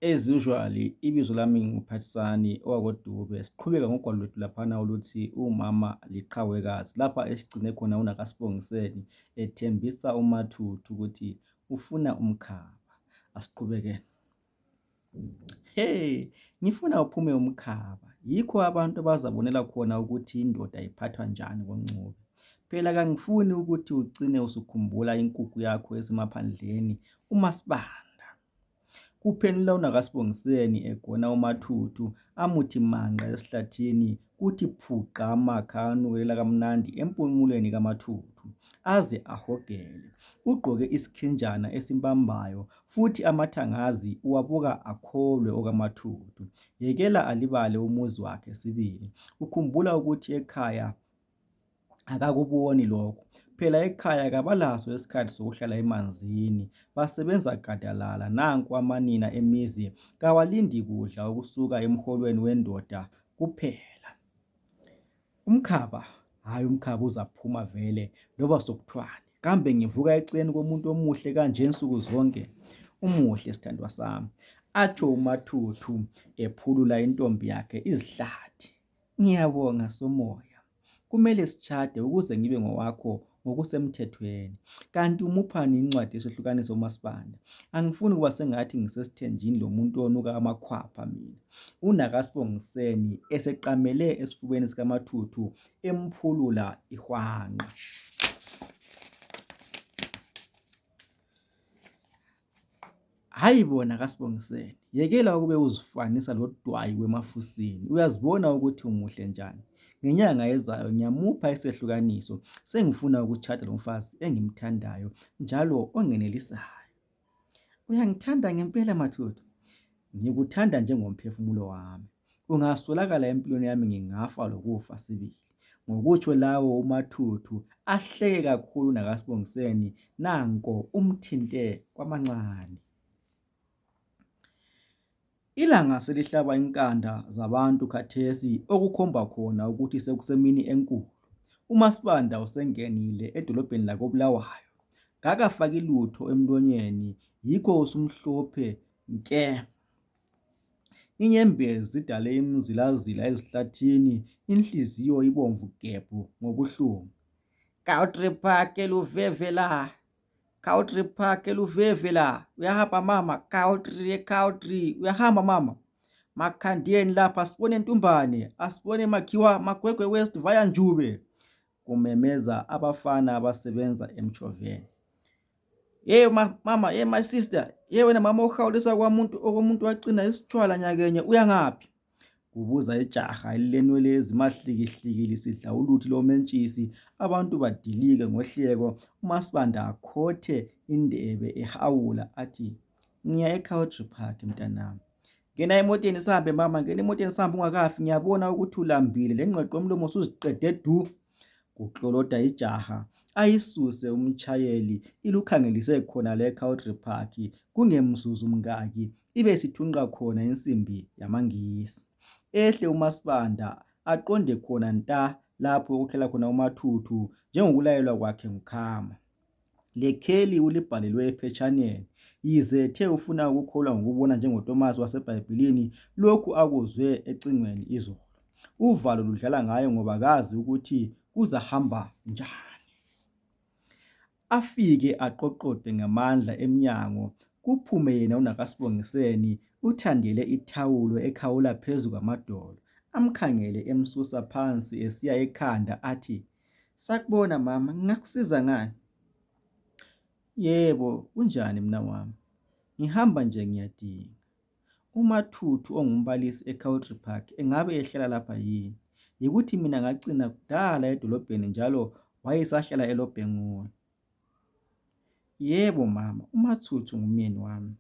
As usually, ibizo lami nguphathisani owakwaDube. Siqhubeka ngogwalo lwethu laphana oluthi umama liqhawekazi, lapha esigcine khona uNakasibongiseni ethembisa uMathuthu ukuthi ufuna umkhaba. Asiqhubeke. Hey, ngifuna uphume umkhaba. Yikho abantu abazabonela khona ukuthi indoda iphathwa njani ngoNcube. Phela kangifuni ukuthi ugcine usukhumbula inkukhu yakho esemaphandleni uMasibanda. Kuphenula uNakasibongiseni egona uMathuthu amuthi manqa esihlathini kuthi phuqa amakha anukelela kamnandi empumulweni kaMathuthu aze ahogele. Ugqoke isikhinjana esimbambayo futhi amathangazi uwabuka akholwe okaMathuthu. Yekela alibale umuzi wakhe sibili. Ukhumbula ukuthi ekhaya akakuboni lokho. Phela ekhaya kabalaso isikhathi sokuhlala emanzini, basebenza gadalala. Nanku amanina emizi kawalindi kudla okusuka emholweni wendoda kuphela. Umkhaba, hayi umkhaba uzaphuma vele loba sokuthwani. Kambe ngivuka eceleni komuntu omuhle kanje insuku zonke? Umuhle sithandwa sami, atsho uMathuthu ephulula intombi yakhe izihlathi. Ngiyabonga Somoya. Kumele sichade ukuze ngibe ngowakho ngokusemthethweni. Kanti umuphani incwadi yesihlukanisa uMasibanda? Angifuni kuba sengathi ngisesithenjini lomuntu onuka amakhwapha mina. uNakasibongiseni eseqamele esifubeni sikaMathuthu emphulula ihwanqa. Hayibo Nakasibongiseni, yekela ukube uzifanisa lodwayi kwemafusini. Uyazibona ukuthi umuhle njani. Ngenyanga ezayo ngiyamupha isehlukaniso. Sengifuna ukuchata lo mfazi engimthandayo njalo ongenelisayo. Uyangithanda ngempela Mathuthu? Ngikuthanda njengomphefumulo wami. Ungaswelakala empilweni yami ngingafa lokufa sibili. Ngokutsho lawo uMathuthu ahleke kakhulu uNakasibongiseni nanko umthinte kwamancane. Ilanga selihlaba inkanda zabantu khathesi okukhomba khona ukuthi sekusemini enkulu. uMasibanda usengenile edolobheni lakoBulawayo. Kakafaki lutho emlonyeni, yikho usumhlophe nke. Inyembezi zidale imzilazila ezihlathini, inhliziyo ibomvu gebhu ngobuhlungu. Country Park eluvevela. Country Park eluvevela. Uyahamba mama, country. Uyahamba mama. Makhandiyeni lapha sibone Ntumbane, asibone Makhiwa, Magwegwe West via Njube. Kumemeza abafana abasebenza emchoveni. Hey mama, hey my sister, hey wena mama ohawulisa okomuntu wagcina isithwala nyakenye, uya ngaphi? Kubuza ijaha elilenwele ezimahlikihliki sidla uluthi lomentshisi. Abantu badilike ngohleko. uMasibanda akhothe indebe ehawula athi, ngiya eCountry Park mntanami. Ngena emotweni sihambe mama, ngena emotweni sihambe ungakafi. Ngiyabona ukuthi ulambile, lengqeqo yomlomo usuziqede du. Kukloloda ijaha ayisuse umtshayeli ilukhangelise khona le Country Park. Kungemzuzu mngaki ibe sithunqa khona insimbi yamangisi. Ehle uMasibanda aqonde khona nta lapho ukuhlela khona uMathuthu njengokulayelwa kwakhe nguKhama. Lekheli ulibhalelwe ephetshaneni, yize ethe ufuna ukukholwa ngokubona njengoThomas waseBhayibhelini lokhu akuzwe ecingweni izolo. Uvalo ludlala ngayo ngoba kazi ukuthi kuzahamba njani. Afike aqoqode ngamandla emnyango. Kuphume yena uNakasibongiseni uthandele ithawulo ekhawula phezu kwamadolo. Amkhangele emsusa phansi esiya ekhanda athi, sakubona mama, ngingakusiza ngani? Yebo, kunjani mna wami? Ngihamba nje ngiyadinga. uMathuthu ongumbalisi eCountry Park engabe ehlala lapha yini? Yikuthi mina ngagcina kudala edolobheni njalo wayesahlala eLobhenguni. Yebo mama, uMathuthu ngumyeni wami.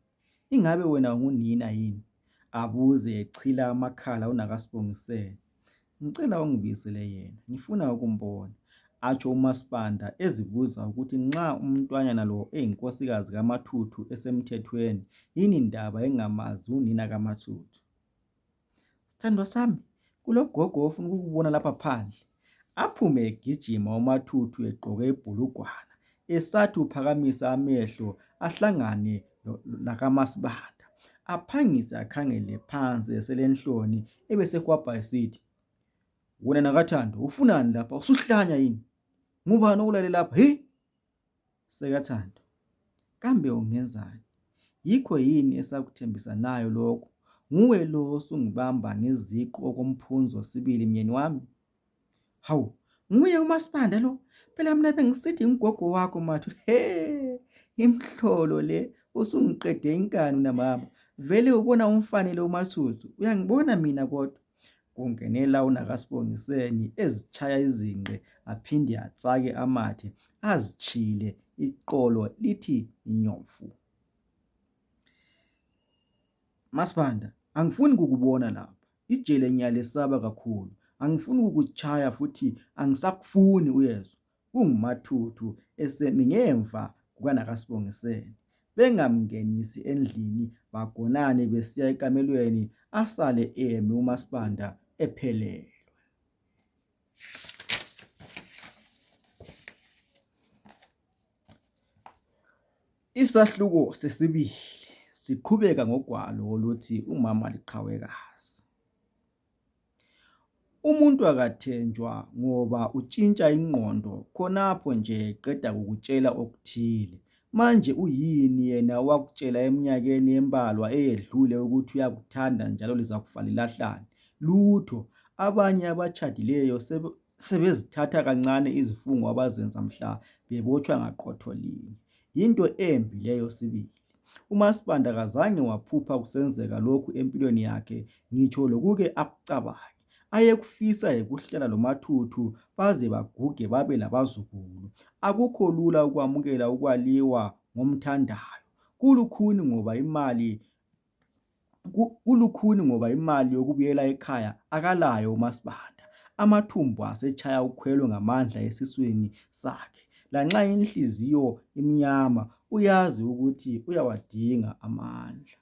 Ingabe wena ungunina yini? Abuze echila amakhala uNakasibongiseni. Ngicela ungibizele yena, ngifuna ukumbona. Atsho uMasibanda ezibuza ukuthi nxa umntwanyana lo eyinkosikazi kaMathuthu esemthethweni, yini indaba engamazi unina kaMathuthu. Sithandwa sami, kulogogo ofuna ukukubona lapha phandle. Aphume egijima uMathuthu egqoke ibhulugwana, esathi uphakamisa amehlo ahlangane lakaMasibanda. aphangise akhangele phansi eselenhloni ebese kwabha esithi, "Wena Nakathando, ufunani lapha? Usuhlanya yini? Ngubani okulale lapha? He?" Sekathando, kambe ungenzani? Yikho yini esakuthembisa nayo lokho? Nguwe lo osungibamba ngeziqu okomphunzo sibili myeni wami. Hawu, nguye uMaSibanda lo. Phela mina bengisithi ingogo wakho mathu. He, imhlolo le usungiqede inkani namama. Vele ubona umfanele uMathuthu. Uyangibona mina kodwa. Kungenela uNakasibongiseni ezitshaya izinqe aphinde atsake amathe azitshile iqolo lithi inyofu. Masibanda, angifuni ukukubona lapha. Ijele ngiyalesaba kakhulu. Angifuni ukukuchaya futhi angisakufuni uyezwa. KunguMathuthu esemi ngemva kukaNakasibongiseni. Bengamngenisi endlini bagonane besiya ekamelweni asale emi uMaSibanda ephelelwe. Isahluko sesibili siqhubeka ngogwalo oluthi umama liqhawekazi. Umuntu akathenjwa ngoba utshintsha ingqondo khonapho nje eqeda ukutshela okuthile. Manje uyini yena wakutshela eminyakeni embalwa eyedlule ukuthi uyakuthanda njalo lizakufa lilahlane? Lutho. Abanye abachadileyo sebezithatha kancane izifungo abazenza mhla bebotshwa ngaqotho linye. Yinto embi leyo sibili. uMaSibanda akazange waphupha kusenzeka lokhu empilweni yakhe, ngitsho lokuke akucabange. Ayekufisa ukuhlala loMathuthu baze baguge babe labazukulu. Akukho lula ukwamukela ukwaliwa ngomthandayo. Kulukhuni ngoba imali yokubuyela ekhaya akalayo uMaSibanda. Amathumbu asechaya ukhwelo ngamandla esiswini sakhe. Lanxa inhliziyo imnyama, uyazi ukuthi uyawadinga amandla.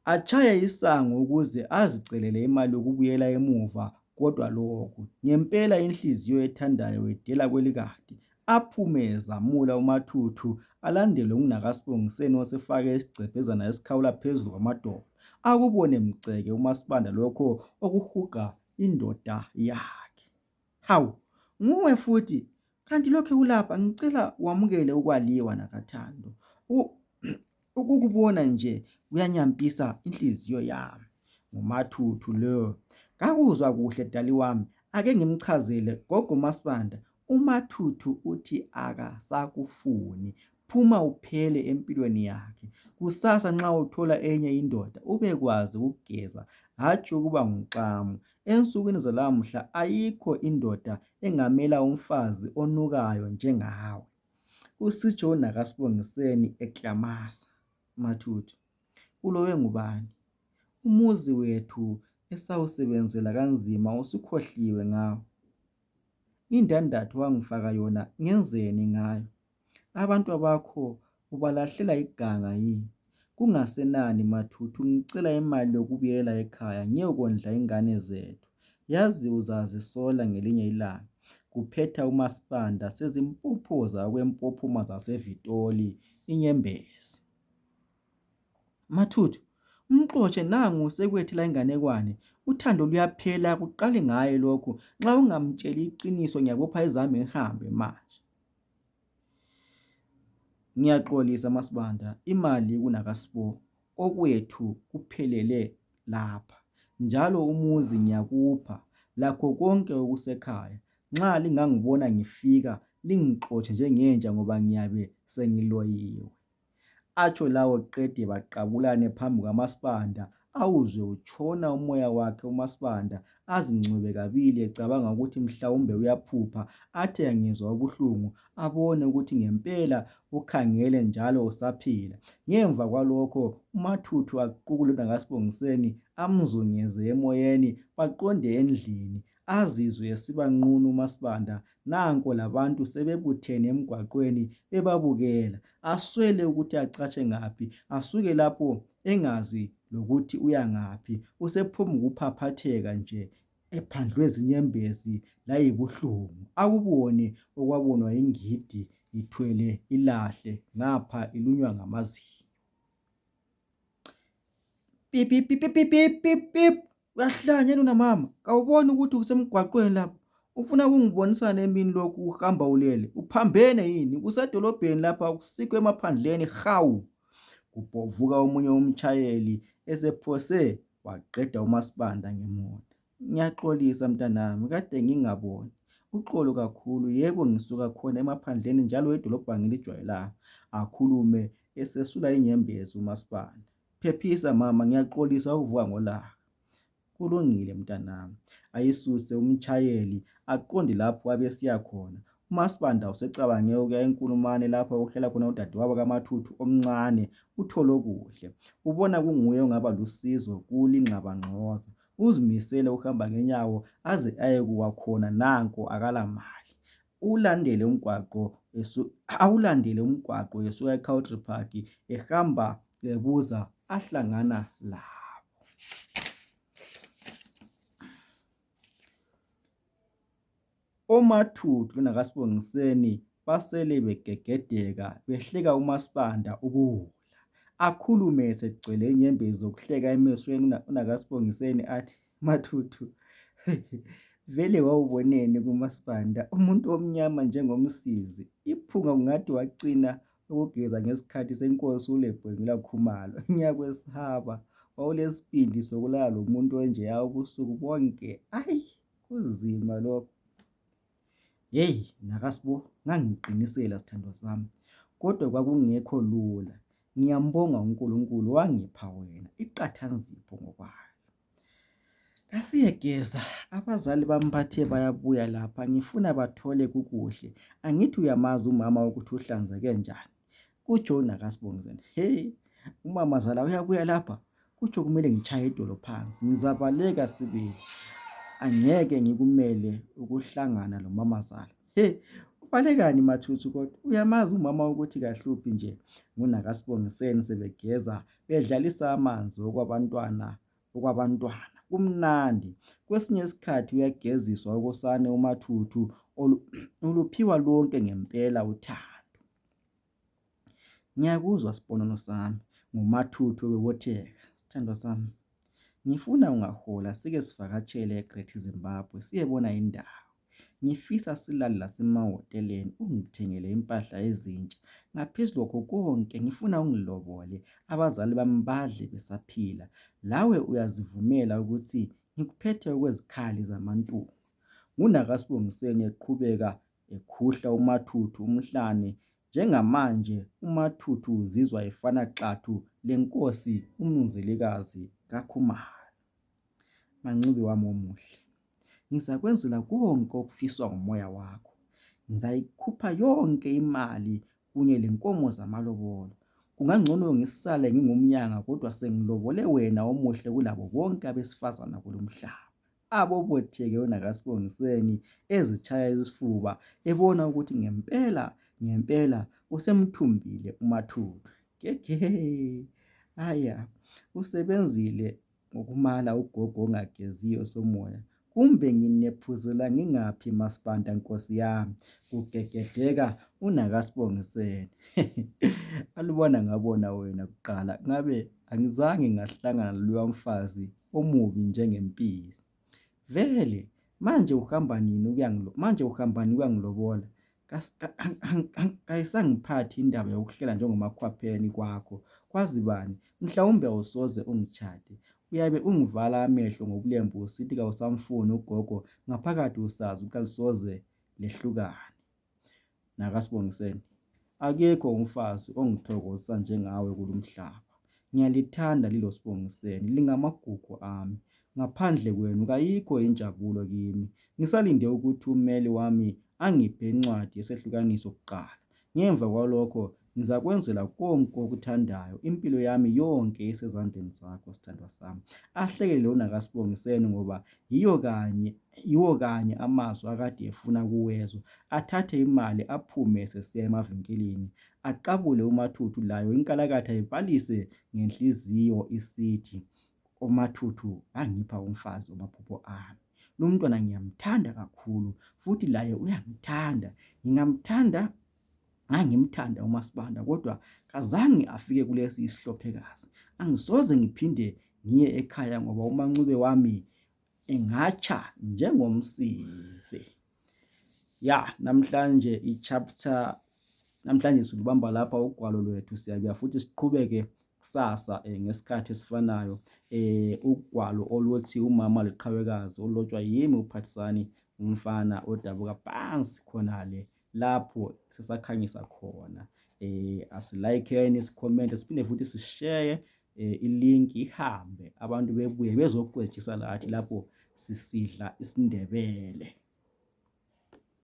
Atshaya isango ukuze azicelele imali yokubuyela emuva, kodwa lokhu ngempela inhliziyo ethandayo wedela kwelikade. Aphume ezamula uMathuthu alandelwe nguNakasibongiseni osefake isigcebhezana esikhawula phezulu kwamadolo. Akubone mgceke uMaSibanda lokho okuhuga indoda yakhe. Hawu, nguwe futhi, kanti lokho kulapha? Ngicela wamukele ukwaliwa Nakathando. Ukukubona nje kuyanyampisa inhliziyo yami. nguMathuthu lo. Ngakuzwa kuhle dali wami. Ake ngimchazele gogo uMaSibanda. uMathuthu uthi akasakufuni. Phuma uphele empilweni yakhe. Kusasa nxa uthola enye indoda ubekwazi ukugeza, hatshi ukuba nguxamu. Ensukwini zalamuhla ayikho indoda engamela umfazi onukayo njengawe. Usitsho uNakasibongiseni eklamasa. Mathuthu, ulowe ngubani? Umuzi wethu esawusebenzela kanzima usikhohliwe ngawo. Indandatho wangifaka yona ngenzeni ngayo? Abantu bakho ubalahlela iganga yini? Kungasenani Mathuthu, ngicela imali yokubuyela ekhaya ngiyokondla ingane zethu. Yazi uzazisola ngelinye ilanga. Kuphetha uMaSibanda sezimpophoza kwempophoma zaseVitoli inyembezi. Mathuthu, umxotshe nangu sekwethela inganekwane. Uthando luyaphela, kuqale ngaye lokhu. Nxa ungamtsheli iqiniso ngiyabopha izami ngihambe manje. Ngiyaxolisa Masibanda, imali kuNakasibo okwethu kuphelele lapha. Njalo umuzi ngiyakupha, lakho konke okusekhaya. Nxa lingangibona ngifika lingixotshe njengenja ngoba ngiyabe sengiloyiwe. Atsho lawo qede baqabulane phambi kwaMaSibanda. Awuzwe utshona umoya wakhe uMaSibanda azingcwebe kabili ecabanga ukuthi mhlawumbe uyaphupha, athi angezwa ubuhlungu abone ukuthi ngempela ukhangele njalo usaphila. Ngemva kwalokho uMathuthu aqukule uNakasibongiseni amzungeze emoyeni, baqonde endlini. Azizwe esibanqunu uMaSibanda, nanko labantu sebebuthene emgwaqweni bebabukela. Aswele ukuthi acatshe ngaphi, asuke lapho engazi lokuthi uyangaphi. Usephuma ukuphaphatheka nje ephandlwe zinyembezi layibuhlungu. Akubone okwabonwa ingidi ithwele ilahle ngapha ilunywa ngamazinyo. Pip pip pip pip pip pip pip. Uyahlanya yena unamama. Kawuboni ukuthi usemgwaqweni lapha. Ufuna ukungibonisa emini lokhu uhamba ulele. Uphambene yini? Kusedolobheni lapha akusikho emaphandleni hawu. Kubhovuka omunye umshayeli esephose waqeda umasipanda ngemoto. Ngiyaxolisa mntanami, kade ngingaboni. Uxolo kakhulu, yebo ngisuka khona emaphandleni njalo idolobha angilijwayelanga. Akhulume esesula inyembezi umasipanda. Phephisa mama, ngiyaxolisa ukuvuka ngolaka. Kulungile mntanami, ayisuse umshayeli aqonde lapho abesiya khona. uMasipanda usecabange ukuya eNkulumane lapho okuhlala khona udadewabo kaMathuthu omncane uTholokuhle. Ubona kunguye ongaba lusizo kulingxabangxoza. Uzimisele uhamba ngenyawo aze aye kuwa khona nanko akalamali. Awulandele umgwaqo esuka eCountry Park ehamba ebuza ahlangana la. OMathuthu nakaSibongiseni basele begegedeka behleka uMasipanda ubuwula. Akhulume esegcwele inyembezi zokuhleka emehlweni unakaSibongiseni athi, Mathuthu, vele wawuboneni kuMasipanda umuntu omnyama njengomsizi. Iphunga kungathi wagcina ukugeza ngesikhathi senkosi uLebhongela Khumalo. Ngiyakwesaba, wawulesibindi sokulala lo muntu onjeya ubusuku bonke. Ayi, kuzima lokho. Hey, nakasibo, ngangiqinisela sithandwa sami, kodwa kwakungekho lula. Ngiyambonga uNkulunkulu wangipha wena, iqathanzipho ngokwayo. Kasiyegeza, abazali bami bathe bayabuya lapha, ngifuna bathole kukuhle. Angithi uyamazi umama ukuthi uhlanzeke njani. Kutsho nakasibongiseni, hey, umamazala uyabuya lapha, kutsho kumele ngichaye idolo phansi, ngizabaleka sibili. Angeke ngikumele ukuhlangana lo mamazala. Ubalekani Mathuthu kodwa? Uyamazi umama ukuthi kahluphi nje ngunakasibongiseni sebegeza bedlalisa amanzi okwabantwana. Kumnandi. Kwesinye isikhathi uyageziswa ukosane uMathuthu oluphiwa lonke ngempela uthando. Ngiyakuzwa siponono sami, nguMathuthu obobotheka. Sithandwa sami, ngifuna ungahola sike sivakatshele eGreat Zimbabwe siyebona indawo. Ngifisa silale lasemahoteleni ungithengele impahla ezintsha. Ngaphezulu kokho konke ngifuna ungilobole abazali bami badle besaphila. Lawe uyazivumela ukuthi ngikuphethe okwezikhali zamantungu. Ngunakasibongiseni eqhubeka ekhuhla uMathuthu umhlane. Njengamanje uMathuthu uzizwa efana xathu lenkosi umnumzilikazi kaKhumalo. Manxibi wami omuhle, ngizakwenzela konke okufiswa ngumoya wakho. Ngizayikhupha yonke imali kunye lenkomo zamalobolo. Kungangcono ngisale ngingumnyanga kodwa sengilobole wena omuhle kulabo bonke abesifazana kulomhlaba. Abobotheke unakasibongiseni ezichaya isifuba ebona ukuthi ngempela usemthumbile uMathuthu. Keke. Aya, usebenzile ngokumala ugogo ongageziyo somoya. Kumbe nginephuzela ngingaphi Masipanda nkosi yami? Kugegedeka unakasibongiseni. Alubona ngabona wena kuqala ngabe angizange ngahlangana lo mfazi omubi njengempisi. Vele manje uhamba nini ukuyangilobola? Kayisangiphathi indaba yokuhlela njengomakhwapheni kwakho. Kwazi bani, mhlawumbe awusoze ungitshade. Uyabe ungivala amehlo ngobulembu usithi kawusamfuni ugogo, ngaphakathi usazi ukuthi alisoze lehlukane. Nakasibongiseni, akekho umfazi ongithokozisa njengawe kulomhlaba. Ngiyalithanda lilo Sibongiseni, lingamagugu ami. Ngaphandle kwenu kayikho injabulo kimi. Ngisalinde ukuthi umeli wami angiphe incwadi yesehlukaniso kuqala. Ngemva kwalokho ngizakwenzela konke okuthandayo. Impilo yami yonke isezandleni zakho sithandwa sami. Ahlekele unakasibongiseni ngoba yiwo kanye amazwi akade efuna kuwezwa. Athathe imali aphume esesiya emavinkelini. Aqabule uMathuthu layo inkalakatha ipalise ngenhliziyo isithi, uMathuthu angipha umfazi wamaphupho ami. Lo mntwana ngiyamthanda kakhulu futhi laye uyangithanda. Ngingamthanda ngangimthanda uMaSibanda kodwa kazange afike kulesi isihlophekazi. Angisoze ngiphinde ngiye ekhaya ngoba uMaNcube wami engatsha njengomsizi. Namhlanje namhlanje silubamba lapha ugwalo lwethu. Siyabuya futhi siqhubeke kusasa ngesikhathi esifanayo, ugwalo oluthi Umama Liqhawekazi olotshwa yimi uPhathisani umfana odabuka phansi khonale lapho sisakhanyisa khona. Asilayikeni, sikhomente, siphinde futhi sishare ilink ihambe abantu bebuye bezokwejisa lathi lapho sisidla isiNdebele.